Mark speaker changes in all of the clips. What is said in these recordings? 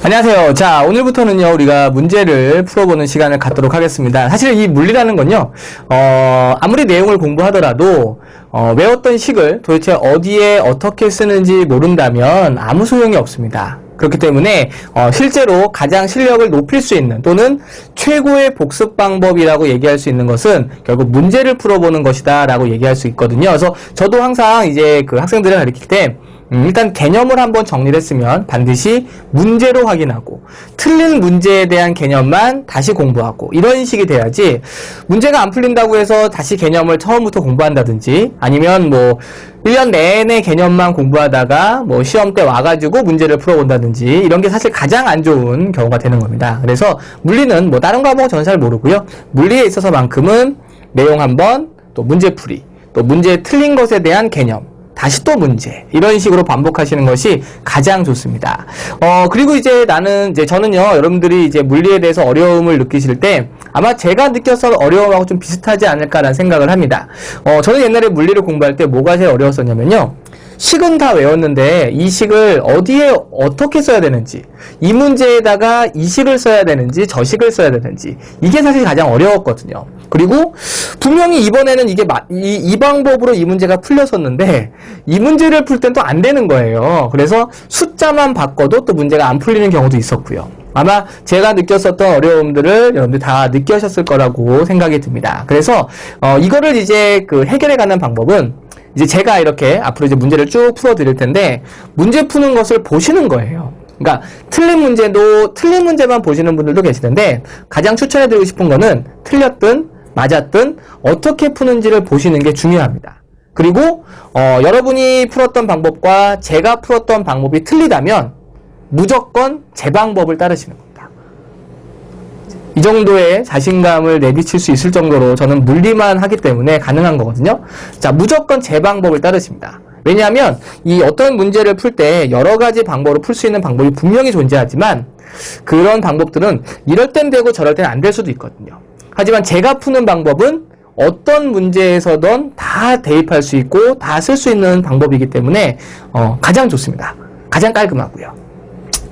Speaker 1: 안녕하세요. 자, 오늘부터는요, 우리가 문제를 풀어보는 시간을 갖도록 하겠습니다. 사실 이 물리라는 건요, 아무리 내용을 공부하더라도, 외웠던 식을 도대체 어디에 어떻게 쓰는지 모른다면 아무 소용이 없습니다. 그렇기 때문에, 실제로 가장 실력을 높일 수 있는 또는 최고의 복습 방법이라고 얘기할 수 있는 것은 결국 문제를 풀어보는 것이다 라고 얘기할 수 있거든요. 그래서 저도 항상 이제 그 학생들을 가르칠 때, 일단 개념을 한번 정리를 했으면 반드시 문제로 확인하고 틀린 문제에 대한 개념만 다시 공부하고 이런 식이 돼야지 문제가 안 풀린다고 해서 다시 개념을 처음부터 공부한다든지 아니면 뭐 1년 내내 개념만 공부하다가 뭐 시험 때 와가지고 문제를 풀어본다든지 이런 게 사실 가장 안 좋은 경우가 되는 겁니다. 그래서 물리는 뭐 다른 과목은 저는 잘 모르고요. 물리에 있어서만큼은 내용 한번 또 문제풀이 또 문제 틀린 것에 대한 개념 다시 또 문제 이런 식으로 반복하시는 것이 가장 좋습니다. 그리고 이제 저는요 여러분들이 이제 물리에 대해서 어려움을 느끼실 때 아마 제가 느꼈던 어려움하고 좀 비슷하지 않을까라는 생각을 합니다. 저는 옛날에 물리를 공부할 때 뭐가 제일 어려웠었냐면요. 식은 다 외웠는데 이 식을 어디에 어떻게 써야 되는지 이 문제에다가 이 식을 써야 되는지 저 식을 써야 되는지 이게 사실 가장 어려웠거든요. 그리고 분명히 이번에는 이게 이 방법으로 이 문제가 풀렸었는데 이 문제를 풀 땐 또 안 되는 거예요. 그래서 숫자만 바꿔도 또 문제가 안 풀리는 경우도 있었고요. 아마 제가 느꼈었던 어려움들을 여러분들 다 느끼셨을 거라고 생각이 듭니다. 그래서 이거를 이제 그 해결해가는 방법은 이제 제가 이렇게 앞으로 이제 문제를 쭉 풀어 드릴 텐데 문제 푸는 것을 보시는 거예요. 그러니까 틀린 문제만 보시는 분들도 계시는데 가장 추천해 드리고 싶은 거는 틀렸든 맞았든 어떻게 푸는지를 보시는 게 중요합니다. 그리고 여러분이 풀었던 방법과 제가 풀었던 방법이 틀리다면 무조건 제 방법을 따르시는 겁니다. 이 정도의 자신감을 내비칠 수 있을 정도로 저는 물리만 하기 때문에 가능한 거거든요. 자, 무조건 제 방법을 따르십니다. 왜냐하면 이 어떤 문제를 풀 때 여러 가지 방법으로 풀 수 있는 방법이 분명히 존재하지만 그런 방법들은 이럴 땐 되고 저럴 땐 안 될 수도 있거든요. 하지만 제가 푸는 방법은 어떤 문제에서든 다 대입할 수 있고 다 쓸 수 있는 방법이기 때문에 가장 좋습니다. 가장 깔끔하고요.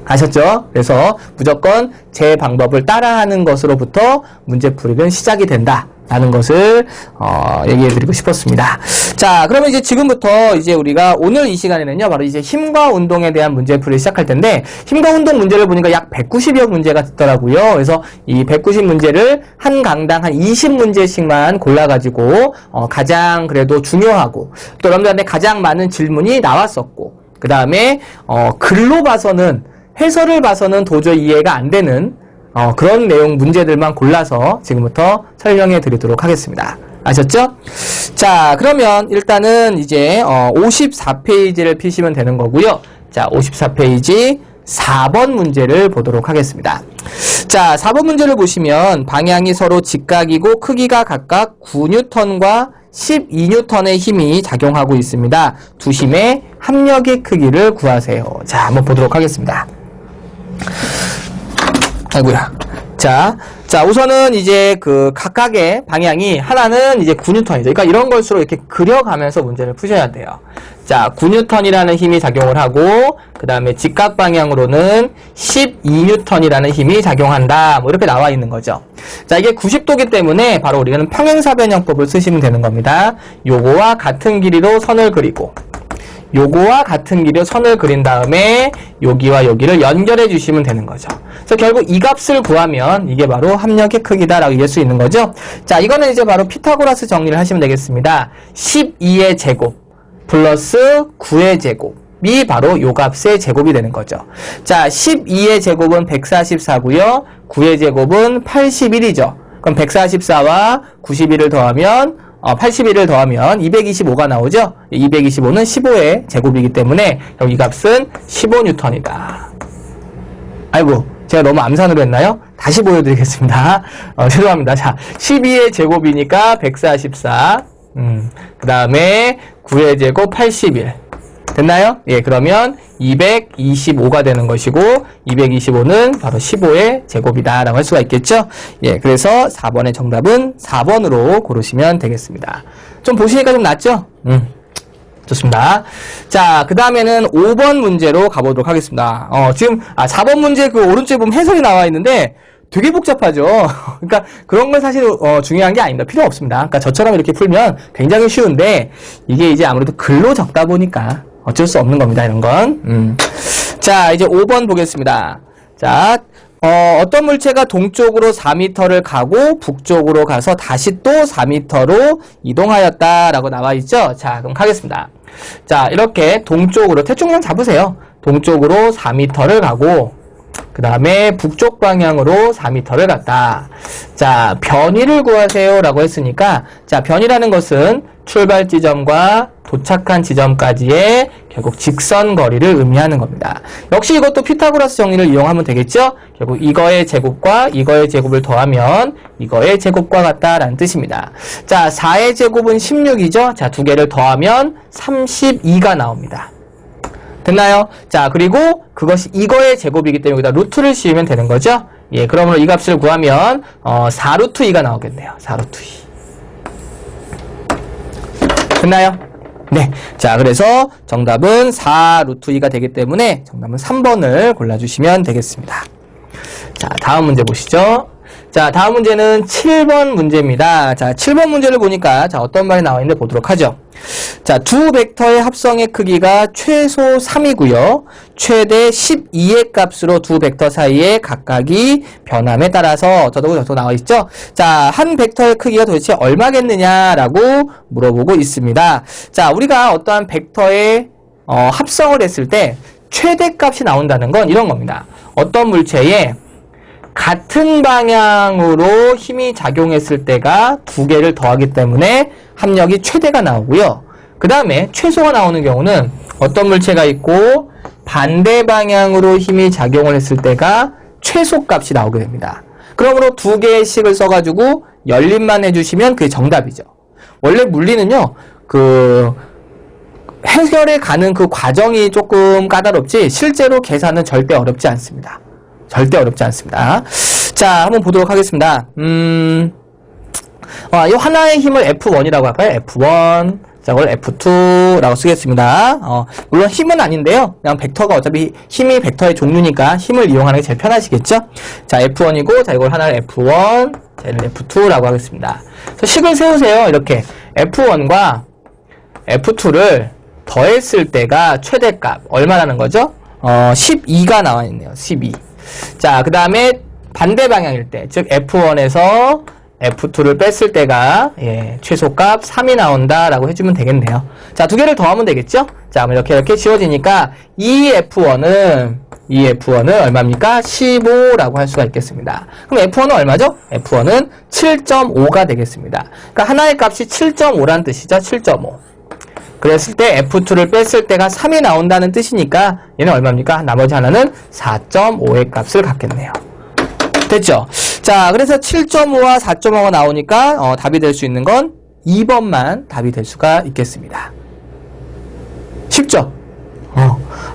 Speaker 1: 아셨죠? 그래서 무조건 제 방법을 따라하는 것으로부터 문제풀이는 시작이 된다. 라는 것을 얘기해드리고 싶었습니다. 자, 그러면 이제 지금부터 이제 우리가 오늘 이 시간에는요, 바로 이제 힘과 운동에 대한 문제풀이를 시작할 텐데, 힘과 운동 문제를 보니까 약 190여 문제가 있더라고요. 그래서 이 190 문제를 한 강당 한 20문제씩만 골라가지고, 가장 그래도 중요하고, 또 여러분들한테 가장 많은 질문이 나왔었고, 그 다음에, 글로 봐서는, 해설을 봐서는 도저히 이해가 안 되는, 그런 내용 문제들만 골라서 지금부터 설명해 드리도록 하겠습니다. 아셨죠? 자, 그러면 일단은 이제 54페이지를 피시면 되는 거고요. 자, 54페이지 4번 문제를 보도록 하겠습니다. 자, 4번 문제를 보시면 방향이 서로 직각이고 크기가 각각 9N과 12N의 힘이 작용하고 있습니다. 두 힘의 합력의 크기를 구하세요. 자, 한번 보도록 하겠습니다. 아이고야. 자, 우선은 이제 그 각각의 방향이 하나는 이제 9N이죠. 그러니까 이런 것으로 이렇게 그려가면서 문제를 푸셔야 돼요. 자, 9N이라는 힘이 작용을 하고, 그 다음에 직각 방향으로는 12N이라는 힘이 작용한다. 뭐 이렇게 나와 있는 거죠. 자, 이게 90도기 때문에 바로 우리는 평행사변형법을 쓰시면 되는 겁니다. 요거와 같은 길이로 선을 그리고, 요거와 같은 길이로 선을 그린 다음에 여기와 여기를 연결해 주시면 되는 거죠. 그래서 결국 이 값을 구하면 이게 바로 합력의 크기다라고 얘기할 수 있는 거죠. 자, 이거는 이제 바로 피타고라스 정리를 하시면 되겠습니다. 12의 제곱 플러스 9의 제곱이 바로 요 값의 제곱이 되는 거죠. 자, 12의 제곱은 144고요. 9의 제곱은 81이죠. 그럼 144와 91을 더하면 81을 더하면 225가 나오죠? 225는 15의 제곱이기 때문에 이 값은 15N이다. 아이고, 제가 너무 암산으로 했나요? 다시 보여드리겠습니다. 죄송합니다. 자, 12의 제곱이니까 144. 그 다음에 9의 제곱 81. 됐나요? 예, 그러면 225가 되는 것이고 225는 바로 15의 제곱이다 라고 할 수가 있겠죠? 예, 그래서 4번의 정답은 4번으로 고르시면 되겠습니다. 좀 보시니까 좀 낫죠? 좋습니다. 자, 그 다음에는 5번 문제로 가보도록 하겠습니다. 지금, 4번 문제 그 오른쪽에 보면 해설이 나와 있는데 되게 복잡하죠. 그러니까 그런 건 사실, 중요한 게 아닙니다. 필요 없습니다. 그러니까 저처럼 이렇게 풀면 굉장히 쉬운데 이게 이제 아무래도 글로 적다 보니까 어쩔 수 없는 겁니다. 이런 건. 자, 이제 5번 보겠습니다. 자, 어떤 물체가 동쪽으로 4m를 가고 북쪽으로 가서 다시 또 4m로 이동하였다라고 나와 있죠. 자, 그럼 가겠습니다. 자, 이렇게 동쪽으로 대충 그냥 잡으세요. 동쪽으로 4m를 가고 그 다음에 북쪽 방향으로 4m를 갔다. 자, 변위를 구하세요 라고 했으니까, 자, 변이라는 것은 출발 지점과 도착한 지점까지의 결국 직선 거리를 의미하는 겁니다. 역시 이것도 피타고라스 정리를 이용하면 되겠죠? 결국 이거의 제곱과 이거의 제곱을 더하면 이거의 제곱과 같다라는 뜻입니다. 자, 4의 제곱은 16이죠? 자, 두 개를 더하면 32가 나옵니다. 됐나요? 자, 그리고 그것이 이거의 제곱이기 때문에 여기다 루트를 씌우면 되는 거죠? 예, 그러므로 이 값을 구하면 4루트 2가 나오겠네요. 4루트 2. 됐나요? 네. 자, 그래서 정답은 4루트 2가 되기 때문에 정답은 3번을 골라주시면 되겠습니다. 자, 다음 문제 보시죠. 자, 다음 문제는 7번 문제입니다. 자, 7번 문제를 보니까 자, 어떤 말이 나와 있는지 보도록 하죠. 자, 두 벡터의 합성의 크기가 최소 3이고요. 최대 12의 값으로 두 벡터 사이의 각각이 변함에 따라서 저도 나와 있죠. 자, 한 벡터의 크기가 도대체 얼마겠느냐라고 물어보고 있습니다. 자, 우리가 어떠한 벡터의 합성을 했을 때 최대값이 나온다는 건 이런 겁니다. 어떤 물체에 같은 방향으로 힘이 작용했을 때가 두 개를 더하기 때문에 합력이 최대가 나오고요. 그 다음에 최소가 나오는 경우는 어떤 물체가 있고 반대 방향으로 힘이 작용을 했을 때가 최소값이 나오게 됩니다. 그러므로 두 개의 식을 써가지고 열림만 해주시면 그게 정답이죠. 원래 물리는요, 해결에 가는 그 과정이 조금 까다롭지 실제로 계산은 절대 어렵지 않습니다. 절대 어렵지 않습니다. 자, 한번 보도록 하겠습니다. 이 하나의 힘을 F1이라고 할까요? F1. 자, 이걸 F2라고 쓰겠습니다. 물론 힘은 아닌데요. 그냥 벡터가 어차피 힘이 벡터의 종류니까 힘을 이용하는 게 제일 편하시겠죠? 자, F1이고, 자, 이걸 하나를 F1, 자, 얘는 F2라고 하겠습니다. 그래서 식을 세우세요. 이렇게. F1과 F2를 더했을 때가 최대값. 얼마라는 거죠? 12가 나와 있네요. 12. 자, 그 다음에 반대 방향일 때, 즉 F1에서 F2를 뺐을 때가 최소값 3이 나온다라고 해주면 되겠네요. 자, 두 개를 더하면 되겠죠? 자, 이렇게 지워지니까 이 F1은 얼마입니까? 15라고 할 수가 있겠습니다. 그럼 F1은 얼마죠? F1은 7.5가 되겠습니다. 그러니까 하나의 값이 7.5라는 뜻이죠. 7.5. 그랬을 때 F2를 뺐을 때가 3이 나온다는 뜻이니까 얘는 얼마입니까? 나머지 하나는 4.5의 값을 갖겠네요. 됐죠? 자, 그래서 7.5와 4.5가 나오니까 답이 될 수 있는 건 2번만 답이 될 수가 있겠습니다. 쉽죠?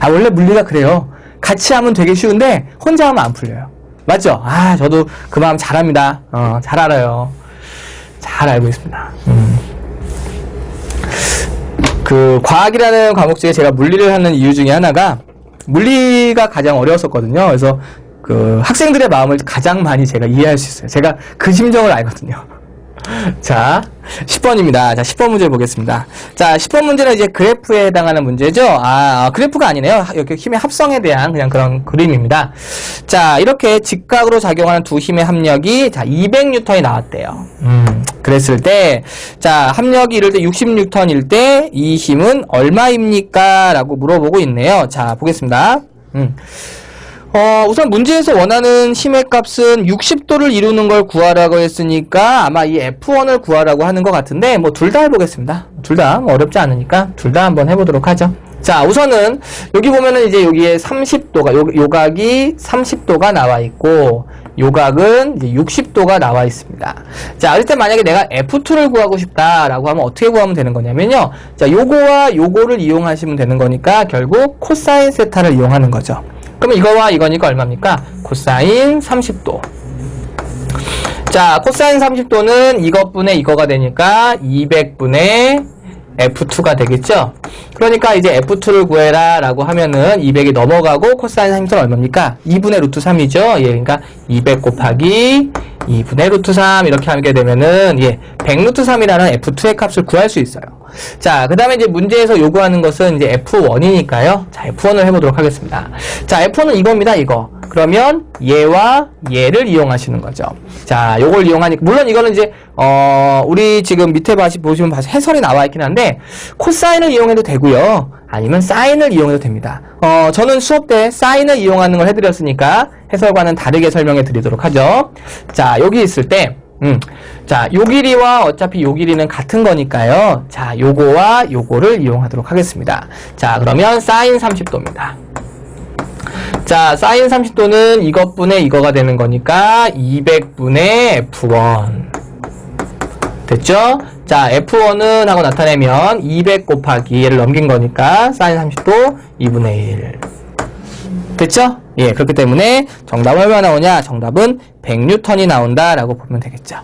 Speaker 1: 원래 물리가 그래요. 같이 하면 되게 쉬운데 혼자 하면 안 풀려요. 맞죠? 저도 그 마음 잘합니다. 잘 알아요. 잘 알고 있습니다. 그 과학이라는 과목 중에 제가 물리를 하는 이유 중에 하나가 물리가 가장 어려웠었거든요. 그래서 그 학생들의 마음을 가장 많이 제가 이해할 수 있어요. 제가 그 심정을 알거든요. 자, 10번입니다. 자, 10번 문제 보겠습니다. 자, 10번 문제는 이제 그래프에 해당하는 문제죠. 그래프가 아니네요. 이렇게 힘의 합성에 대한 그냥 그런 그림입니다. 자, 이렇게 직각으로 작용하는 두 힘의 합력이, 자, 200N이 나왔대요. 그랬을 때, 자, 합력이 이럴 때 60N일 때, 이 힘은 얼마입니까? 라고 물어보고 있네요. 자, 보겠습니다. 우선 문제에서 원하는 힘의 값은 60도를 이루는 걸 구하라고 했으니까 아마 이 F1을 구하라고 하는 것 같은데 뭐 둘 다 해보겠습니다. 둘 다 어렵지 않으니까 둘 다 한번 해보도록 하죠. 자, 우선은 여기 보면은 이제 여기에 30도가 요 각이 30도가 나와 있고 요 각은 이제 60도가 나와 있습니다. 자, 그럴 때 만약에 내가 F2를 구하고 싶다라고 하면 어떻게 구하면 되는 거냐면요. 자, 요거와 요거를 이용하시면 되는 거니까 결국 코사인 세타를 이용하는 거죠. 그러면 이거와 이거니까 얼마입니까? 코사인 30도. 자, 코사인 30도는 이것분의 이거가 되니까 200분의 F2가 되겠죠? 그러니까 이제 F2를 구해라 라고 하면은 200이 넘어가고 코사인 30은 얼마입니까? 2분의 루트 3이죠? 예, 그러니까 200 곱하기 2분의 루트 3 이렇게 하게 되면은 예, 100 루트 3이라는 F2의 값을 구할 수 있어요. 자, 그 다음에 이제 문제에서 요구하는 것은 이제 F1이니까요. 자, F1을 해보도록 하겠습니다. 자, F1은 이겁니다, 이거. 그러면 얘와 얘를 이용하시는 거죠. 자, 요걸 이용하니까, 물론 이거는 이제, 우리 지금 밑에 보시면 해설이 나와 있긴 한데, 코사인을 이용해도 되고요. 아니면 사인을 이용해도 됩니다. 저는 수업 때 사인을 이용하는 걸 해드렸으니까, 해설과는 다르게 설명해 드리도록 하죠. 자, 여기 있을 때, 자, 요 길이와 어차피 요 길이는 같은 거니까요. 자, 요거와 요거를 이용하도록 하겠습니다. 자, 그러면 사인 30도입니다. 자, 사인 30도는 이것분의 이거가 되는 거니까 200분의 F1 됐죠? 자, F1은 하고 나타내면 200 곱하기 얘를 넘긴 거니까 사인 30도 2분의 1 됐죠? 예, 그렇기 때문에 정답은 얼마 나오냐? 정답은 100N이 나온다 라고 보면 되겠죠.